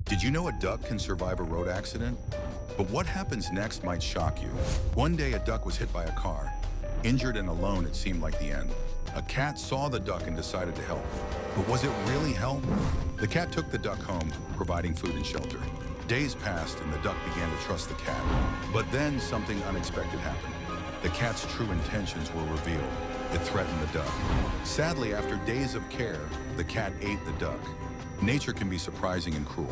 Did you know a duck can survive a road accident? But what happens next might shock you. One day a duck was hit by a car. Injured and alone, it seemed like the end. A cat saw the duck and decided to help. But was it really help? The cat took the duck home, providing food and shelter. Days passed and the duck began to trust the cat. But then something unexpected happened. The cat's true intentions were revealed. It threatened the duck. Sadly, after days of care, the cat ate the duck. Nature can be surprising and cruel.